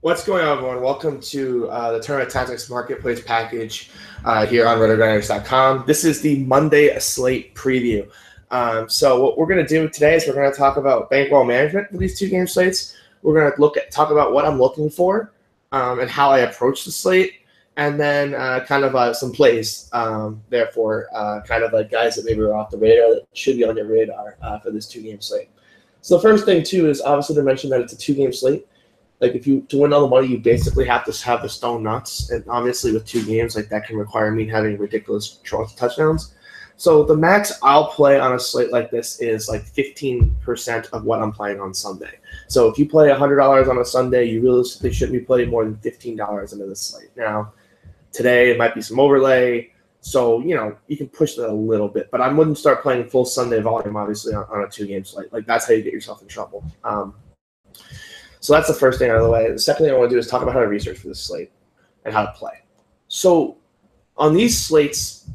What's going on, everyone? Welcome to the Tournament Tactics Marketplace package here on RotoGrinders.com. This is the Monday Slate preview. So what we're going to do today is we're going to talk about bankroll management for these two game slates. We're going to talk about what I'm looking for and how I approach the slate, and then some plays. Therefore, kind of like guys that maybe are off the radar that should be on your radar for this two-game slate. So the first thing too is obviously to mention that it's a two-game slate. Like to win all the money, you basically have to have the stone nuts, and obviously with two games, like that can require me having ridiculous touchdowns. So the max I'll play on a slate like this is like 15% of what I'm playing on Sunday. So if you play $100 on a Sunday, you realistically shouldn't be playing more than $15 into the slate. Now, today it might be some overlay, so you can push that a little bit, but I wouldn't start playing full Sunday volume obviously on a two-game slate. Like that's how you get yourself in trouble. So that's the first thing out of the way. The second thing I want to do is talk about how to research for this slate and how to play. So on these slates,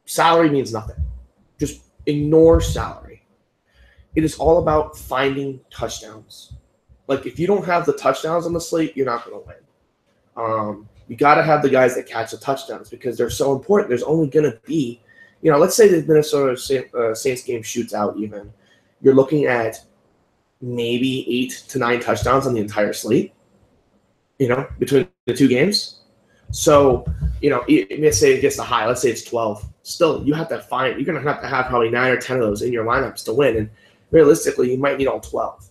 salary means nothing. Just ignore salary. It is all about finding touchdowns. Like if you don't have the touchdowns on the slate, you're not going to win. You got to have the guys that catch the touchdowns because they're so important. There's only going to be, let's say the Minnesota Saints game shoots out even. You're looking at maybe 8 to 9 touchdowns on the entire slate, between the two games. So, let's say it gets the high. Let's say it's 12. Still, you have to you're going to have probably 9 or 10 of those in your lineups to win. And realistically, you might need all 12.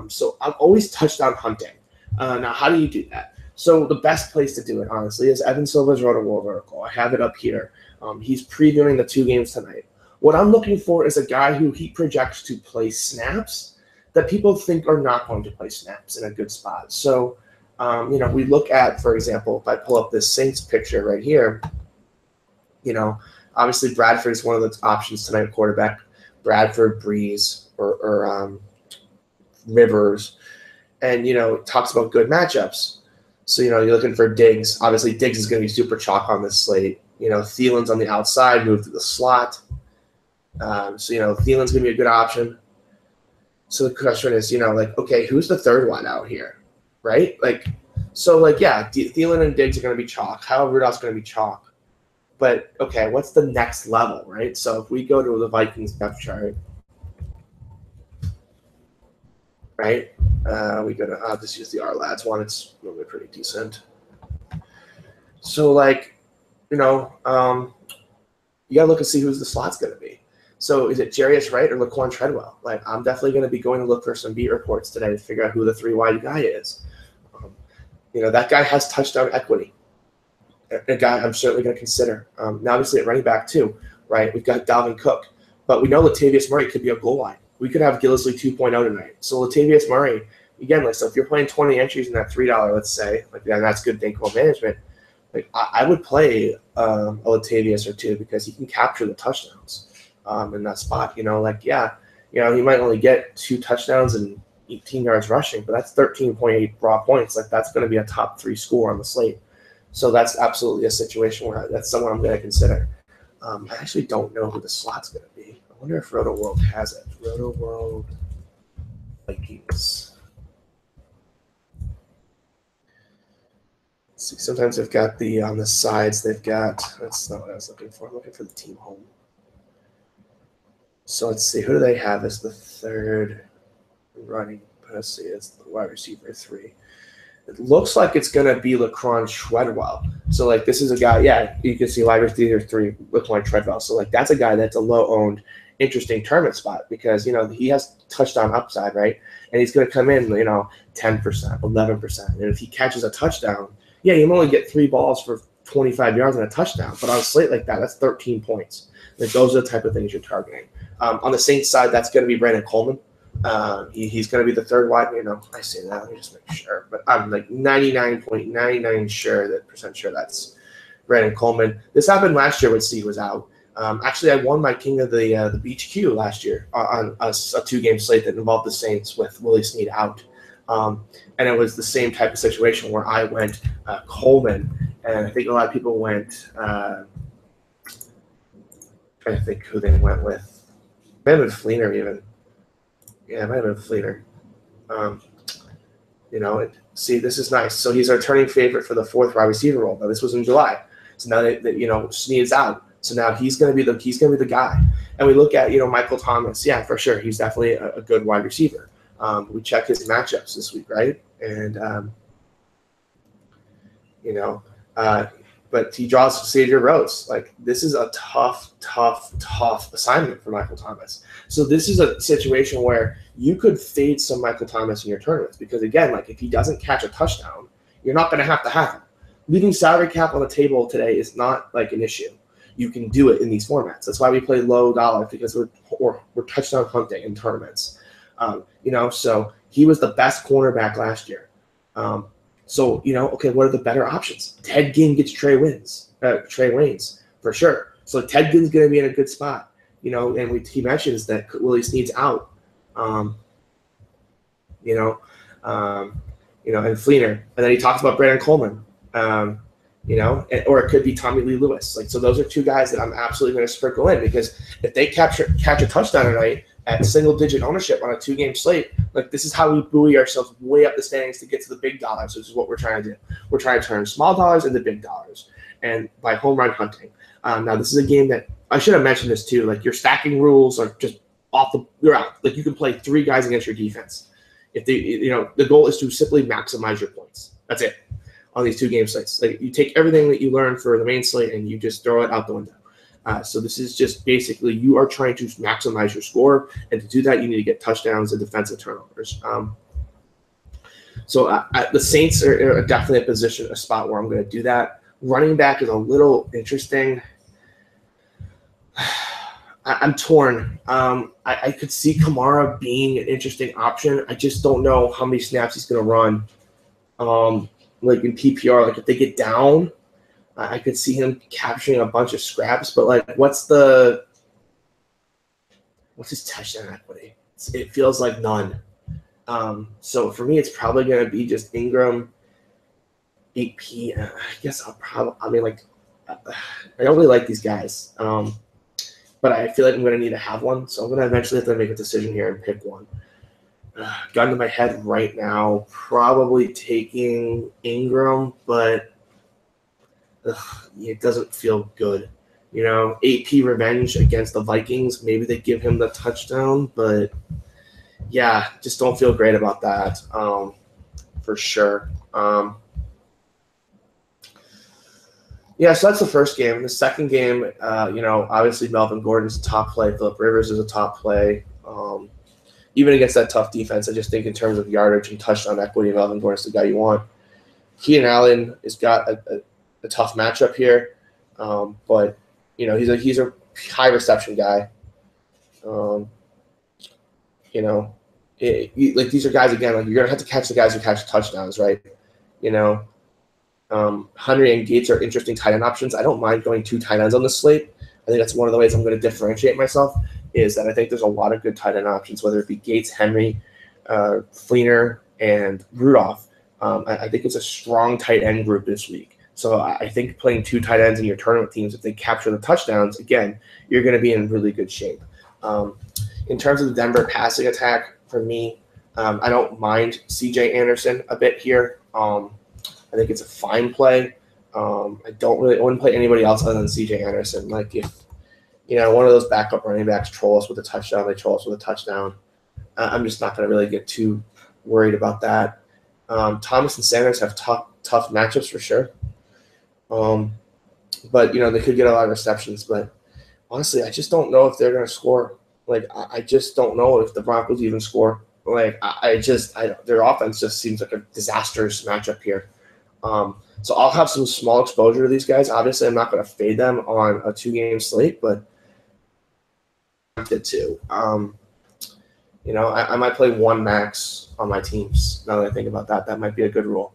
So I'm always touchdown hunting. Now, how do you do that? So the best place to do it, honestly, is Evan Silva's Roto World article. I have it up here. He's previewing the two games tonight. What I'm looking for is a guy who he projects to play snaps that people think are not going to play snaps in a good spot. So, we look at, for example, if I pull up this Saints picture right here, obviously Bradford is one of the options tonight at quarterback. Bradford, Breeze, or Rivers. And, it talks about good matchups. So, you're looking for Diggs. Obviously, Diggs is going to be super chalk on this slate. Thielen's on the outside, move to the slot. Thielen's going to be a good option. So the question is, okay, who's the third one out here, right? Thielen and Diggs are going to be chalk. Kyle Rudolph's going to be chalk. But, okay, what's the next level, right? So if we go to the Vikings depth chart, right, we go to, I'll just use the R-Lads one. It's really pretty decent. So, you got to look and see who's the slot's going to be. So is it Jarius Wright or Laquan Treadwell? I'm definitely going to be going to look for some beat reports today to figure out who the 3 wide guy is. That guy has touchdown equity. A guy I'm certainly going to consider. Now, obviously, at running back, too, right? We've got Dalvin Cook. But we know Latavius Murray could be a goal line. We could have Gillislee 2.0 tonight. So Latavius Murray, again, so if you're playing 20 entries in that $3, let's say, and that's good bankroll management, I would play a Latavius or two because he can capture the touchdowns. In that spot, he might only get 2 touchdowns and 18 yards rushing, but that's 13.8 raw points. That's going to be a top 3 score on the slate. So that's absolutely a situation where that's someone I'm going to consider. I actually don't know who the slot's going to be. I wonder if Roto World has it. Roto World Vikings. Let's see, sometimes they've got on the sides, that's not what I was looking for. I'm looking for the team home. So let's see, who do they have as the third running? Let's see, it's the wide receiver 3. It looks like it's going to be Laquan Treadwell. So, this is a guy, you can see wide receiver 3, Laquan Treadwell. So, that's a guy that's a low-owned, interesting tournament spot because, he has touchdown upside, right? And he's going to come in, 10%, 11%. And if he catches a touchdown, you only get 3 balls for 25 yards and a touchdown. But on a slate like that, that's 13 points. Those are the type of things you're targeting. On the Saints side, that's going to be Brandon Coleman. He's going to be the third wide. I say that. Let me just make sure. But I'm 99.99% sure that's Brandon Coleman. This happened last year when Steve was out. Actually, I won my King of the Beach Q last year on a 2-game slate that involved the Saints with Willie Snead out. And it was the same type of situation where I went Coleman, and I think a lot of people went trying to think who they went with. Might have been Fleener even. Yeah, it might have been Fleener. And see, this is nice. So he's our returning favorite for the fourth wide receiver role. Now this was in July, so now that Snead's out, so now he's going to be the guy. And we look at Michael Thomas. Yeah, for sure, he's definitely a good wide receiver. We check his matchups this week, right? And but he draws Xavier Rhodes. Like, this is a tough assignment for Michael Thomas. So this is a situation where you could fade some Michael Thomas in your tournaments because, again, like, if he doesn't catch a touchdown, you're not going to have him. Leaving salary cap on the table today is not like an issue. You can do it in these formats. That's why we play low dollar, because we're touchdown hunting in tournaments. So he was the best cornerback last year. Okay, what are the better options? Ted Ginn gets Trey Waynes for sure. So Ted Ginn's going to be in a good spot, and he mentions that Willie Snead's out, and Fleener, and then he talks about Brandon Coleman, or it could be Tommy Lee Lewis. Like, so those are two guys that I'm absolutely going to sprinkle in, because if they catch a touchdown tonight at single-digit ownership on a 2-game slate, like, this is how we buoy ourselves way up the standings to get to the big dollars, which is what we're trying to do. We're trying to turn small dollars into big dollars, and by home run hunting. Now, this is a game that I should have mentioned this too. Like, your stacking rules are just you're out. Like, you can play 3 guys against your defense. If the goal is to simply maximize your points. That's it on these 2-game slates. Like, you take everything that you learned for the main slate and you just throw it out the window. So this is just basically you are trying to maximize your score, and to do that, you need to get touchdowns and defensive turnovers. The Saints are definitely a spot where I'm going to do that. Running back is a little interesting. I'm torn. I could see Kamara being an interesting option. I just don't know how many snaps he's going to run. Like in PPR, like if they get down, I could see him capturing a bunch of scraps, but like, what's his touchdown equity? It feels like none. So for me, it's probably going to be just Ingram, AP. I guess I don't really like these guys, but I feel like I'm going to need to have one. So I'm going to eventually have to make a decision here and pick one. Gun to my head right now, probably taking Ingram, but it doesn't feel good. AP revenge against the Vikings. Maybe they give him the touchdown, but yeah, just don't feel great about that for sure. So that's the first game. The second game, obviously Melvin Gordon's a top play. Phillip Rivers is a top play. Even against that tough defense, I just think in terms of yardage and touchdown equity, Melvin Gordon's the guy you want. Keenan Allen has got a tough matchup here, but he's a high reception guy. These are guys, again, like, you're gonna have to catch the guys who catch touchdowns, right? Henry and Gates are interesting tight end options. I don't mind going 2 tight ends on the slate. I think that's one of the ways I'm going to differentiate myself, is that I think there's a lot of good tight end options, whether it be Gates, Henry, Fleener, and Rudolph. I think it's a strong tight end group this week. So I think playing 2 tight ends in your tournament teams, if they capture the touchdowns, again, you're going to be in really good shape. In terms of the Denver passing attack, for me, I don't mind C.J. Anderson a bit here. I think it's a fine play. I wouldn't play anybody else other than C.J. Anderson. Like, if one of those backup running backs troll us with a touchdown, they troll us with a touchdown. I'm just not going to really get too worried about that. Thomas and Sanders have tough matchups for sure. But they could get a lot of receptions. But honestly, I just don't know if they're going to score. Like, I just don't know if the Broncos even score. Like, their offense just seems like a disastrous matchup here. So I'll have some small exposure to these guys. Obviously, I'm not going to fade them on a 2-game slate, but I did too. I might play 1 max on my teams. Now that I think about that, that might be a good rule.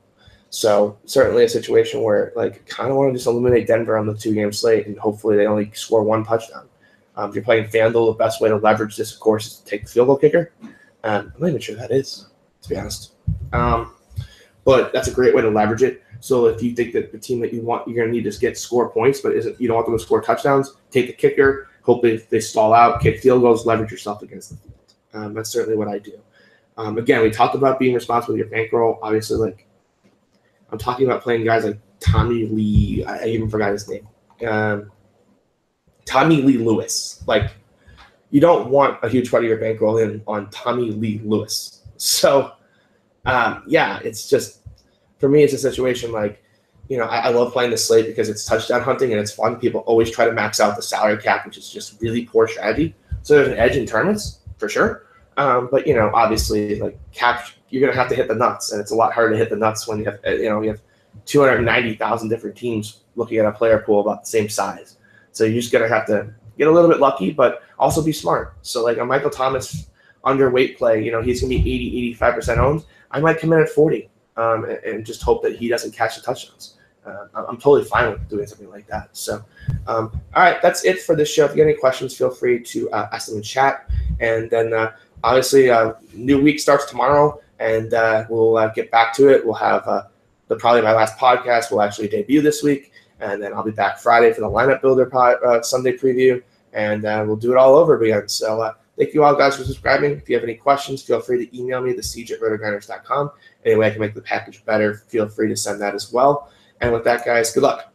So certainly a situation where, like, kind of want to just eliminate Denver on the 2-game slate, and hopefully they only score 1 touchdown. If you're playing FanDuel, the best way to leverage this, of course, is to take the field goal kicker. I'm not even sure that is, to be honest. But that's a great way to leverage it. So if you think that the team that you want, you're going to need to get score points, but you don't want them to score touchdowns, take the kicker. Hopefully, if they stall out, kick field goals, leverage yourself against the field. That's certainly what I do. Again, we talked about being responsible with your bankroll. Obviously, like I'm talking about playing guys like Tommy Lee. I even forgot his name. Tommy Lee Lewis. Like, you don't want a huge part of your bankroll in on Tommy Lee Lewis. So, yeah, it's just, for me, it's a situation like, I love playing the slate because it's touchdown hunting and it's fun. People always try to max out the salary cap, which is just really poor strategy. So there's an edge in tournaments, for sure. But, obviously, like, cap, you're going to have to hit the nuts, and it's a lot harder to hit the nuts when you have 290,000 different teams looking at a player pool about the same size. So you're just going to have to get a little bit lucky, but also be smart. So, like, a Michael Thomas underweight play, he's going to be 80-85% owned. I might come in at 40 and just hope that he doesn't catch the touchdowns. I'm totally fine with doing something like that. So, all right, that's it for this show. If you have any questions, feel free to ask them in chat. And then, obviously, new week starts tomorrow, and we'll get back to it. We'll have probably my last podcast will actually debut this week, and then I'll be back Friday for the lineup builder Sunday preview, and we'll do it all over again. So thank you all guys for subscribing. If you have any questions, feel free to email me, thesiege@rotogrinders.com. Any way I can make the package better, feel free to send that as well. And with that, guys, good luck.